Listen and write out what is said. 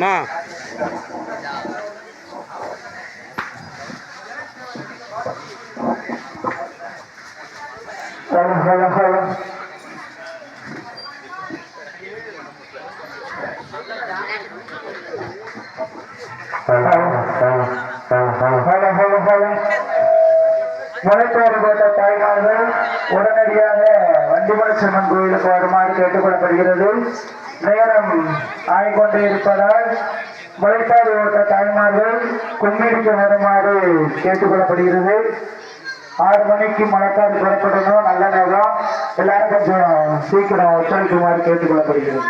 மா முளைப்பேறுபட்ட தாய்மார்கள் உடனடியாக வண்டிமலச்சம்மன் கோயிலுக்கு வருமாறு கேட்டுக்கொள்ளப்படுகிறது. நேரம் ஆகிக்கொண்டே இருப்பதால் முளைப்பாறு ஓட்ட தாய்மார்கள் கும்மிடிக்கு வருமாறு கேட்டுக்கொள்ளப்படுகிறது. 6 மணிக்கு முளைப்பாறு புறப்படணும். நல்ல நேரம். எல்லாரும் கொஞ்சம் சீக்கிரம் ஒத்துழைக்குமாறு கேட்டுக்கொள்ளப்படுகிறது.